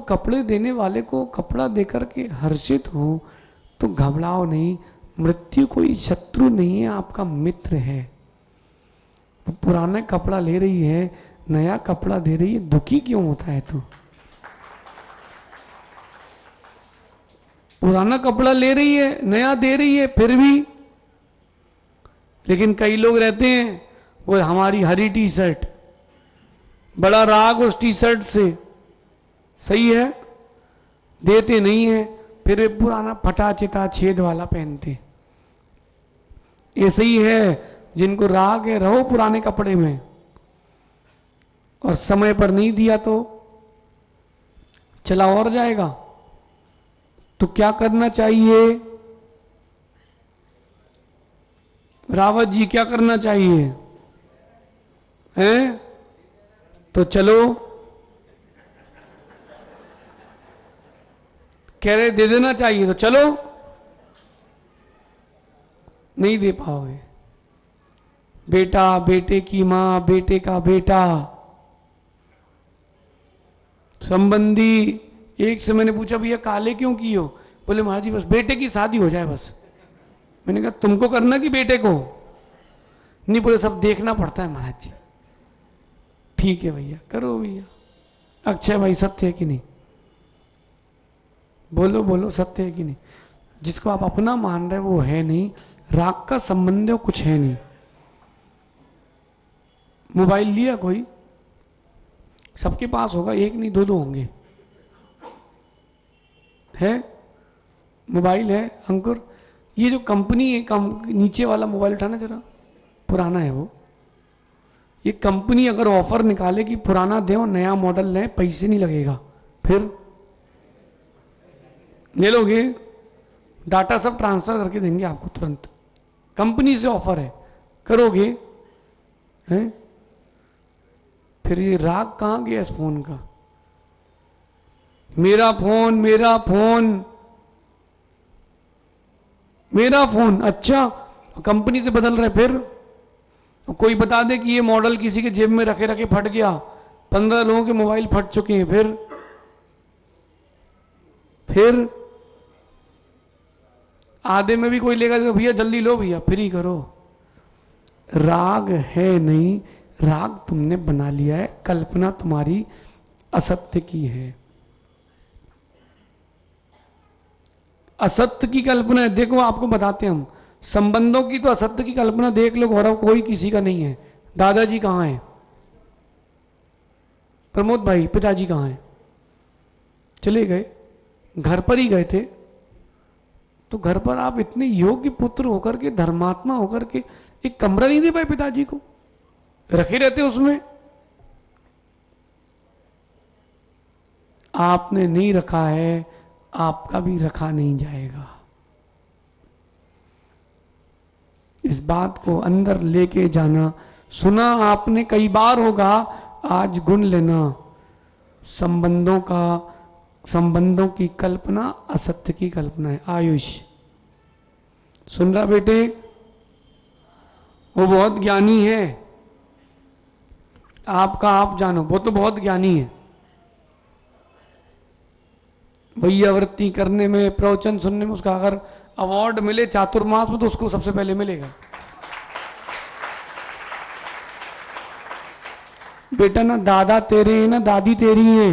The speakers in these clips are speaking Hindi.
कपड़े देने वाले को कपड़ा देकर के हर्षित हो तो घबराओ नहीं, मृत्यु कोई शत्रु नहीं है, आपका मित्र है। वो पुराना कपड़ा ले रही है, नया कपड़ा दे रही है, दुखी क्यों होता है तू? पुराना कपड़ा ले रही है, नया दे रही है, फिर भी। लेकिन कई लोग रहते हैं, वो हमारी हरी टी शर्ट, बड़ा राग उस टी शर्ट से, सही है, देते नहीं है, फिर वे पुराना फटा चिता छेद वाला पहनते। ऐसे ही है, जिनको राग है रहो पुराने कपड़े में, और समय पर नहीं दिया तो चला और जाएगा। तो क्या करना चाहिए? रावत जी क्या करना चाहिए? हैं? तो चलो, कह रहे दे देना चाहिए, तो चलो। नहीं दे पाओगे। बेटा, बेटे की मां, बेटे का बेटा, संबंधी। एक से मैंने पूछा, भैया काले क्यों की हो? बोले महाराज जी बस बेटे की शादी हो जाए बस। मैंने कहा तुमको करना कि बेटे को? नहीं, बोले सब देखना पड़ता है महाराज जी। ठीक है भैया, करो भैया। अक्षय भाई सत्य है कि नहीं? बोलो बोलो, सत्य है कि नहीं? जिसको आप अपना मान रहे वो है नहीं, राग का संबंध कुछ है नहीं। मोबाइल लिया कोई, सबके पास होगा, एक नहीं दो दो होंगे, है मोबाइल है। अंकुर, ये जो कंपनी है, नीचे वाला मोबाइल उठाना जरा, पुराना है वो। ये कंपनी अगर ऑफर निकाले कि पुराना दे और नया मॉडल लें, पैसे नहीं लगेगा, फिर ले लोगे? डाटा सब ट्रांसफर करके देंगे आपको तुरंत, कंपनी से ऑफर है, करोगे? हैं? फिर ये राग कहां गया इस फोन का? मेरा फोन, मेरा फोन, मेरा फोन। अच्छा, कंपनी से बदल रहे, फिर कोई बता दे कि ये मॉडल किसी के जेब में रखे रखे फट गया, 15 लोगों के मोबाइल फट चुके हैं, फिर आधे में भी कोई लेगा तो भैया जल्दी लो भैया, फ्री करो। राग है नहीं, राग तुमने बना लिया है, कल्पना तुम्हारी असत्य की है। असत्य की कल्पना है। देखो आपको बताते हैं हम, संबंधों की तो असत्य की कल्पना देख लो गौरव, कोई किसी का नहीं है। दादाजी कहाँ हैं? प्रमोद भाई, पिताजी कहाँ हैं? चले गए, घर पर ही गए थे। तो घर पर आप इतने योग्य पुत्र होकर के, धर्मात्मा होकर के, एक कमरा नहीं दे पाए पिताजी को, रखे रहते उसमें। आपने नहीं रखा है, आपका भी रखा नहीं जाएगा। इस बात को अंदर लेके जाना। सुना आपने कई बार होगा, आज गुण लेना। संबंधों की कल्पना असत्य की कल्पना है। आयुष सुन रहा बेटे? वो बहुत ज्ञानी है, आपका आप जानो, वो तो बहुत ज्ञानी है। वैयावृत्ति करने में, प्रवचन सुनने में उसका अगर अवार्ड मिले चातुर्मास में तो उसको सबसे पहले मिलेगा। बेटा ना दादा तेरे हैं, ना दादी तेरी है,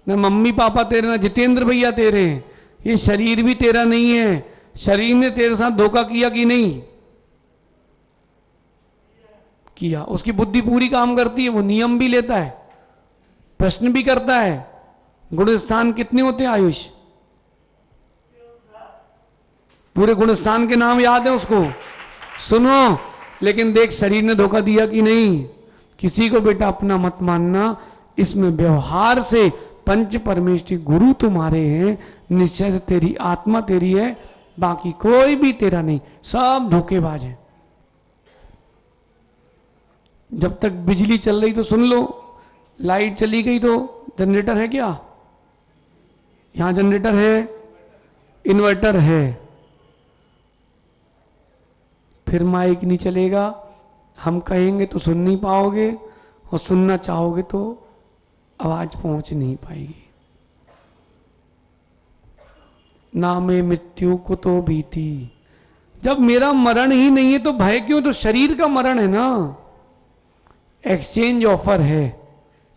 ना मम्मी पापा तेरे, ना जितेंद्र भैया तेरे हैं। ये शरीर भी तेरा नहीं है। शरीर ने तेरे साथ धोखा किया कि नहीं किया? उसकी बुद्धि पूरी काम करती है, वो नियम भी लेता है, प्रश्न भी करता है। गुण स्थान कितने होते हैं आयुष? पूरे गुण स्थान के नाम याद है उसको? सुनो, लेकिन देख शरीर ने धोखा दिया कि नहीं? किसी को बेटा अपना मत मानना। इसमें व्यवहार से पंच परमेष्ठी गुरु तुम्हारे हैं, निश्चय से तेरी आत्मा तेरी है, बाकी कोई भी तेरा नहीं, सब धोखेबाज है। जब तक बिजली चल रही तो सुन लो, लाइट चली गई तो जनरेटर है क्या? यहां जनरेटर है, इन्वर्टर है, फिर माइक नहीं चलेगा, हम कहेंगे तो सुन नहीं पाओगे, और सुनना चाहोगे तो आवाज पहुंच नहीं पाएगी। नामे मृत्यु को तो भीति। जब मेरा मरण ही नहीं है तो भय क्यों? तो शरीर का मरण है ना। एक्सचेंज ऑफर है।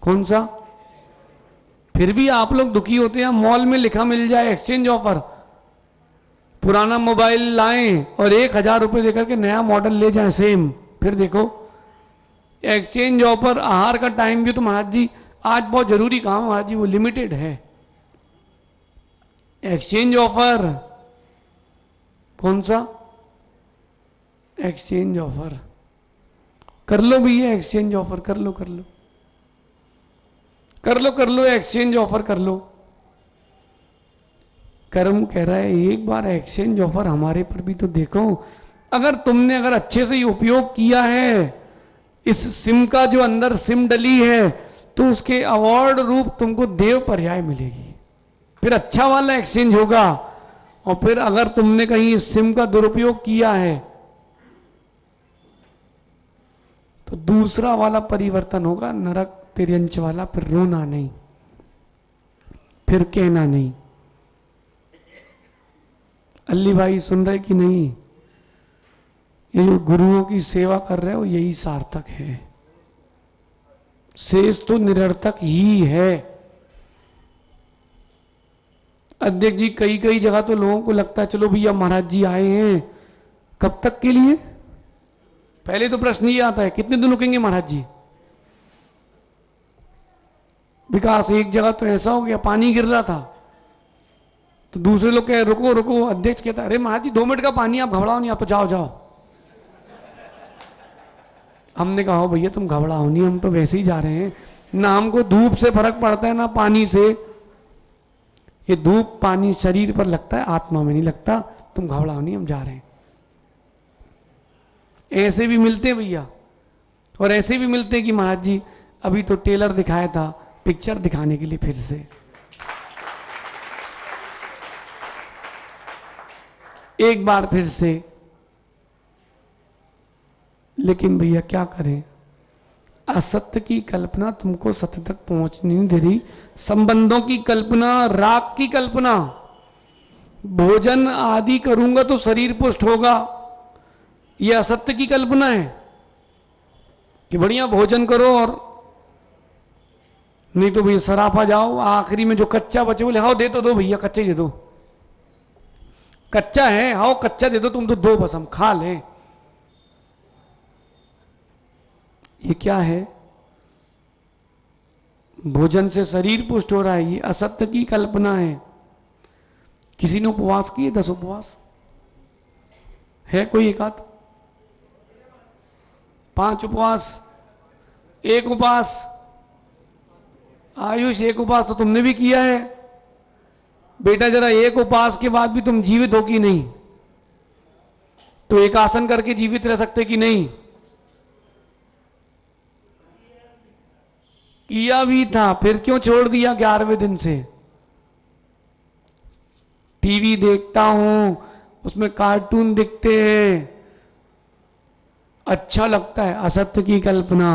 कौन सा? फिर भी आप लोग दुखी होते हैं। मॉल में लिखा मिल जाए एक्सचेंज ऑफर, पुराना मोबाइल लाएं और 1,000 रुपये देकर के नया मॉडल ले जाएं सेम, फिर देखो एक्सचेंज ऑफर। आहार का टाइम भी तो महाराज जी आज बहुत जरूरी काम है महाराज जी, वो लिमिटेड है। एक्सचेंज ऑफर कौन सा? एक्सचेंज ऑफर कर लो भैया, एक्सचेंज ऑफर कर लो, कर लो, कर लो, कर लो, एक्सचेंज ऑफर कर लो। कर्म कह रहा है एक बार एक्सचेंज ऑफर हमारे पर भी तो देखो। अगर अच्छे से उपयोग किया है इस सिम का, जो अंदर सिम डली है, तो उसके अवार्ड रूप तुमको देव पर्याय मिलेगी। फिर अच्छा वाला एक्सचेंज होगा। और फिर अगर तुमने कहीं इस सिम का दुरुपयोग किया है तो दूसरा वाला परिवर्तन होगा, नरक तिर्यंच वाला। फिर रोना नहीं, फिर कहना नहीं। अल्ली भाई सुन रहे कि नहीं? ये जो गुरुओं की सेवा कर रहे हो यही सार्थक है, शेष तो निरर्थक ही है। अध्यक्ष जी कई कई जगह तो लोगों को लगता है चलो भैया महाराज जी आए हैं, कब तक के लिए? पहले तो प्रश्न ये आता है कितने दिन रुकेंगे महाराज जी? विकास एक जगह तो ऐसा हो गया, पानी गिर रहा था तो दूसरे लोग कहे रुको रुको, अध्यक्ष कहता अरे महाराज जी 2 मिनट का पानी, आप घबराओ नहीं, आप तो जाओ जाओ। हमने कहा हो भैया तुम घबराओ नहीं, हम तो वैसे ही जा रहे हैं ना, हमको धूप से फर्क पड़ता है ना पानी से। ये धूप पानी शरीर पर लगता है, आत्मा में नहीं लगता। तुम घबराओ नहीं, हम जा रहे हैं। ऐसे भी मिलते भैया, और ऐसे भी मिलते कि महाराज जी अभी तो टेलर दिखाया था, पिक्चर दिखाने के लिए फिर से। एक बार फिर से। लेकिन भैया क्या करें, असत्य की कल्पना तुमको सत्य तक पहुंचने नहीं दे रही। संबंधों की कल्पना, राग की कल्पना, भोजन आदि करूंगा तो शरीर पुष्ट होगा, यह असत्य की कल्पना है कि बढ़िया भोजन करो और नहीं तो भैया सराफा जाओ, आखिरी में जो कच्चा बचे बोले हाओ दे तो दो भैया, कच्चा ही दे दो, कच्चा है हाओ कच्चा दे दो, तुम तो दो बस हम खा लें। ये क्या है? भोजन से शरीर पुष्ट हो रहा है, ये असत्य की कल्पना है। किसी ने उपवास किए 10 उपवास है? कोई एक आध? 5 उपवास, 1 उपवास। आयुष 1 उपवास तो तुमने भी किया है बेटा। जरा 1 उपवास के बाद भी तुम जीवित हो कि नहीं? तो एक आसन करके जीवित रह सकते कि नहीं? किया भी था, फिर क्यों छोड़ दिया 11वें दिन से? टीवी देखता हूं, उसमें कार्टून दिखते हैं, अच्छा लगता है, असत्य की कल्पना।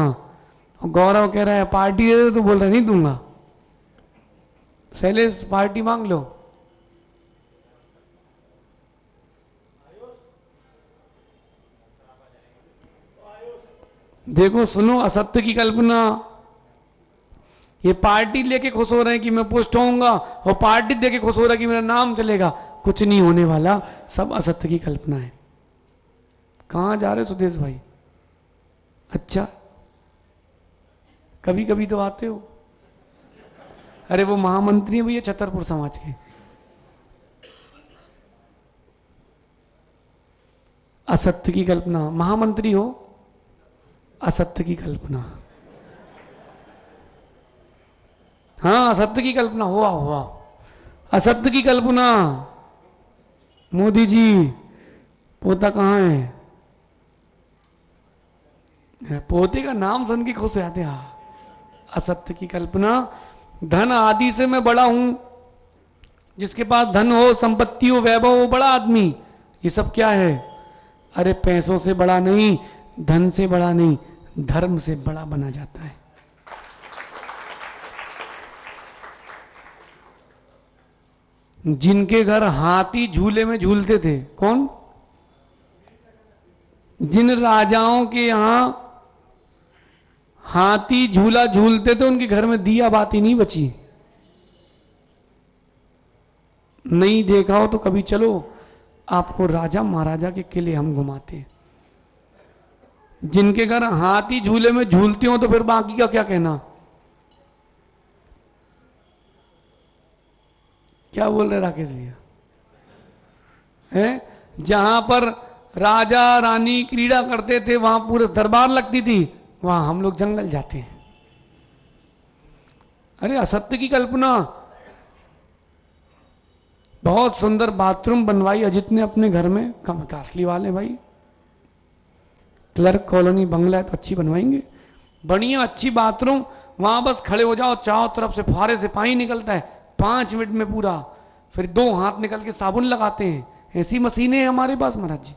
और गौरव कह रहा है पार्टी दे दो, तो बोल रहा नहीं दूंगा। शैलेश पार्टी मांग लो। देखो सुनो, असत्य की कल्पना। ये पार्टी लेके खुश हो रहे हैं कि मैं पुष्ट होऊंगा, और पार्टी देके खुश हो रहा है कि मेरा नाम चलेगा। कुछ नहीं होने वाला, सब असत्य की कल्पना है। कहां जा रहे सुदेश भाई? अच्छा कभी कभी तो आते हो। अरे वो महामंत्री है भैया छतरपुर समाज के। असत्य की कल्पना, महामंत्री हो, असत्य की कल्पना। हाँ असत्य की कल्पना हुआ हुआ, असत्य की कल्पना। मोदी जी पोता कहाँ है? पोते का नाम सुन के खुश हो जाते हैं। असत्य की कल्पना। धन आदि से मैं बड़ा हूं, जिसके पास धन हो, संपत्ति हो, वैभव हो, बड़ा आदमी। ये सब क्या है? अरे पैसों से बड़ा नहीं, धन से बड़ा नहीं, धर्म से बड़ा बना जाता है। जिनके घर हाथी झूले में झूलते थे, कौन? जिन राजाओं के यहां हाथी झूला झूलते थे उनके घर में दिया बाती नहीं बची। नहीं देखा हो तो कभी चलो, आपको राजा महाराजा के किले हम घुमाते हैं। जिनके घर हाथी झूले में झूलते हो तो फिर बाकी का क्या कहना। क्या बोल रहे राकेश भैया? है जहां पर राजा रानी क्रीड़ा करते थे, वहां पूरे दरबार लगती थी, वहां हम लोग जंगल जाते हैं। अरे असत्य की कल्पना। बहुत सुंदर बाथरूम बनवाई अजित ने अपने घर में, कासली वाले भाई, क्लर्क कॉलोनी बंगला है तो अच्छी बनवाएंगे, बढ़िया अच्छी बाथरूम। वहां बस खड़े हो जाओ, चारों तरफ से फुहारे से पानी निकलता है 5 मिनट में पूरा, फिर 2 हाथ निकल के साबुन लगाते हैं। ऐसी मशीनें हैं हमारे पास महाराज जी।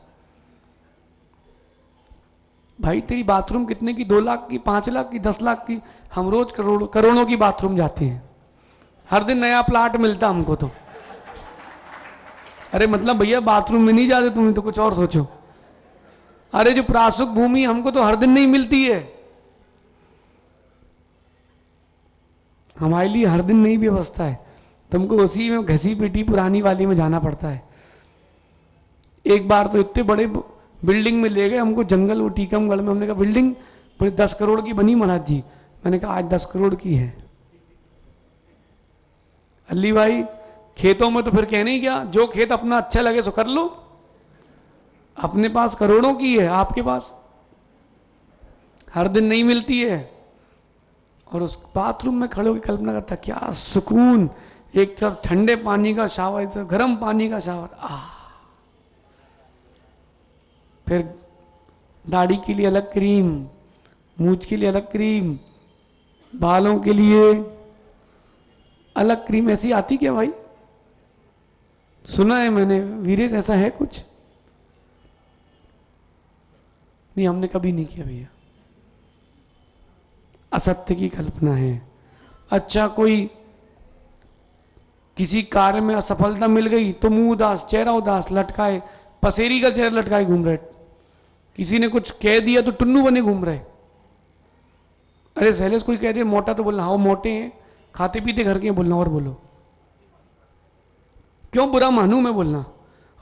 भाई तेरी बाथरूम कितने की? 2 लाख की, 5 लाख की, 10 लाख की? हम रोज करोड़ों की बाथरूम जाते हैं, हर दिन नया प्लाट मिलता हमको तो। अरे मतलब भैया बाथरूम में नहीं जाते तुम तो कुछ और सोचो। अरे जो प्रासुक भूमि हमको तो हर दिन नहीं मिलती है, हमारे लिए हर दिन नहीं व्यवस्था है, तुमको उसी में घसी पीटी पुरानी वाली में जाना पड़ता है। एक बार तो इतने बड़े बिल्डिंग में ले गए हमको, जंगल वो टीकमगढ़ में। हमने कहा बिल्डिंग पूरे 10 करोड़ की बनी महाराज जी। मैंने कहा आज 10 करोड़ की है। अल्ली भाई खेतों में तो फिर कहने ही क्या, जो खेत अपना अच्छा लगे सो कर लो। अपने पास करोड़ों की है, आपके पास हर दिन नहीं मिलती है। और उस बाथरूम में खड़े होकर कल्पना करता क्या सुकून, एक तरफ ठंडे पानी का शावर, एक तरफ गर्म पानी का शावर। फिर दाढ़ी के लिए अलग क्रीम, मूंछ के लिए अलग क्रीम, बालों के लिए अलग क्रीम। ऐसी आती क्या भाई? सुना है मैंने, वीरेश ऐसा है कुछ? नहीं, हमने कभी नहीं किया भैया। असत्य की कल्पना है। अच्छा कोई किसी कार्य में असफलता मिल गई तो मुंह उदास, चेहरा उदास, लटकाए, पसेरी का चेहरा लटकाए घूम रहे। किसी ने कुछ कह दिया तो टुन्नू बने घूम रहे। अरे शैलेश कोई कह दे मोटा तो बोलना हाँ मोटे हैं, खाते पीते घर के बोलना और बोलो। क्यों बुरा मानूं मैं बोलना?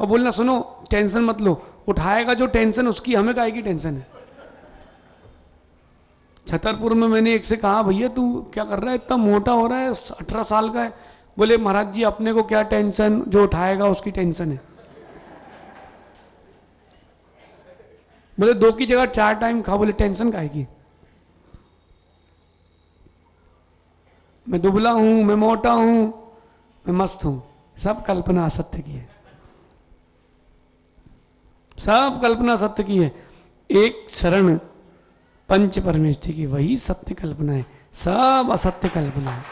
और बोलना सुनो टेंशन मत लो, उठाएगा जो टेंशन उसकी, हमें काहे की टेंशन है। छतरपुर में मैंने एक से कहा भैया तू क्या कर रहा है, इतना मोटा हो रहा है, 18 साल का है। बोले महाराज जी अपने को क्या टेंशन, जो उठाएगा उसकी टेंशन है। बोले 2 की जगह 4 टाइम खा। बोले टेंशन काहे की? मैं दुबला हूं, मैं मोटा हूं, मैं मस्त हूं। सब कल्पना असत्य की है, सब कल्पना सत्य की है। एक शरण पंच परमेष्ठी की, वही सत्य कल्पना है, सब असत्य कल्पना है।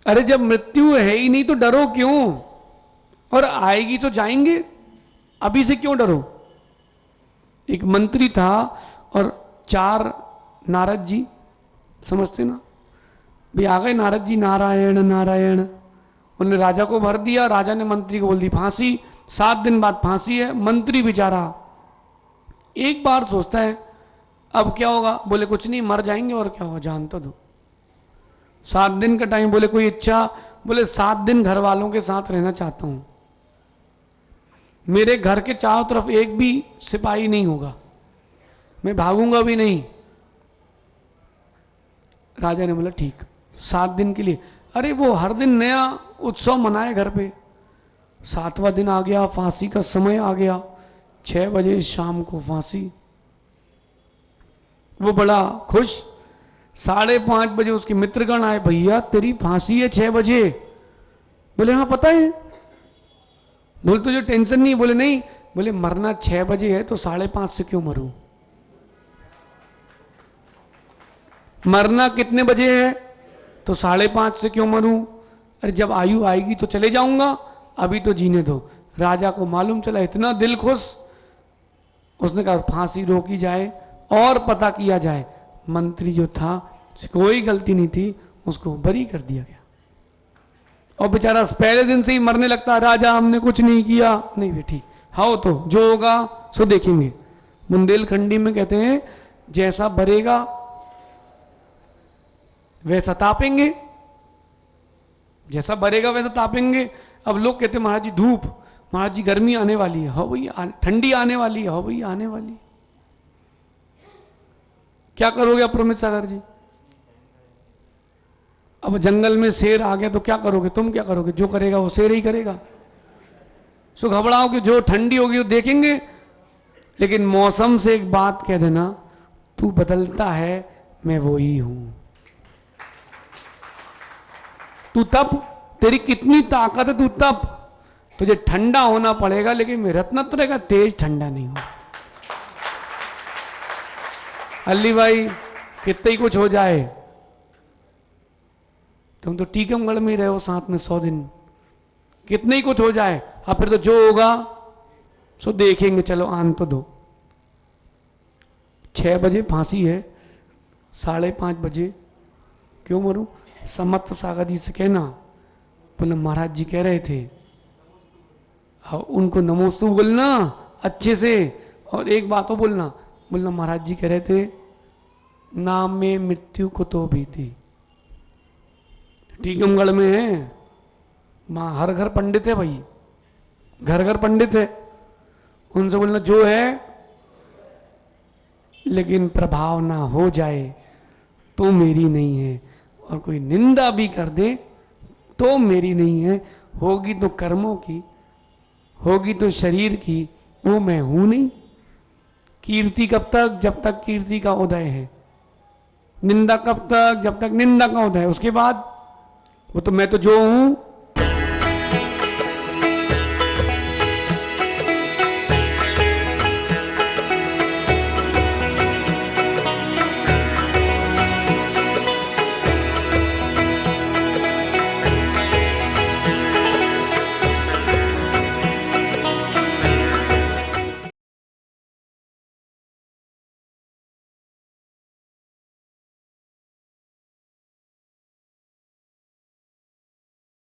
अरे जब मृत्यु है ही नहीं तो डरो क्यों? और आएगी तो जाएंगे, अभी से क्यों डरो? एक मंत्री था और 4 नारद जी, समझते ना भी, आ गए नारद जी, नारायण नारायण। उन्होंने राजा को भर दिया, राजा ने मंत्री को बोल दी फांसी। 7 दिन बाद फांसी है। मंत्री बेचारा एक बार सोचता है अब क्या होगा? बोले कुछ नहीं, मर जाएंगे और क्या होगा, जान तो दो। 7 दिन का टाइम। बोले कोई इच्छा? बोले 7 दिन घर वालों के साथ रहना चाहता हूं, मेरे घर के चारों तरफ एक भी सिपाही नहीं होगा, मैं भागूंगा भी नहीं। राजा ने बोला ठीक, 7 दिन के लिए। अरे वो हर दिन नया उत्सव मनाए घर पे। 7वां दिन आ गया, फांसी का समय आ गया, 6 बजे शाम को फांसी। वो बड़ा खुश। 5:30 बजे उसके मित्रगण आए, भैया तेरी फांसी है 6 बजे। बोले हाँ पता है। बोले तुझे टेंशन नहीं? बोले नहीं। बोले मरना 6 बजे है तो 5:30 से क्यों मरूं? मरना कितने बजे है तो 5:30 से क्यों मरूं? अरे जब आयु आएगी तो चले जाऊंगा, अभी तो जीने दो। राजा को मालूम चला, इतना दिल खुश, उसने कहा फांसी रोकी जाए और पता किया जाए। मंत्री जो था, कोई गलती नहीं थी, उसको बरी कर दिया गया। और बेचारा पहले दिन से ही मरने लगता है, राजा हमने कुछ नहीं किया। नहीं बेटी, हाँ तो जो होगा सो देखेंगे। बुंदेलखंडी में कहते हैं जैसा भरेगा वैसा तापेंगे, जैसा भरेगा वैसा तापेंगे। अब लोग कहते हैं महाराज जी धूप, महाराज जी गर्मी आने वाली है, हाँ भैया ठंडी आने वाली है, हाँ भैया आने वाली है। क्या करोगे आप प्रमित सागर जी? अब जंगल में शेर आ गया तो क्या करोगे? तुम क्या करोगे? जो करेगा वो शेर ही करेगा। सो घबराओगे, जो ठंडी होगी वो देखेंगे। लेकिन मौसम से एक बात कह देना, तू बदलता है मैं वो ही हूं। तू तप, तेरी कितनी ताकत है, तू तप। तुझे ठंडा होना पड़ेगा, लेकिन मेरा रत्नत्र का तेज ठंडा नहीं हो। अल्ली भाई कितने ही कुछ हो जाए, तुम तो टीकमगढ़ में ही रहे हो साथ में 100 दिन, कितने ही कुछ हो जाए, अब फिर तो जो होगा सो देखेंगे। चलो आन तो दो। 6 बजे फांसी है, 5:30 बजे क्यों मरूं? समर्थ सागर जी से कहना, बोला महाराज जी कह रहे थे, हाँ उनको नमोस्तु बोलना अच्छे से। और एक बात बोलना, बोलना महाराज जी कह रहे थे नाम में मृत्यु को तो भी थी। टीकमगढ़ में है मां, हर घर पंडित है भाई, घर घर पंडित है। उनसे बोलना जो है, लेकिन प्रभाव ना हो जाए तो मेरी नहीं है, और कोई निंदा भी कर दे तो मेरी नहीं है। होगी तो कर्मों की, होगी तो शरीर की, वो मैं हूं नहीं। कीर्ति कब तक? जब तक कीर्ति का उदय है। निंदा कब तक? जब तक निंदा का उदय है। उसके बाद वो तो मैं तो जो हूं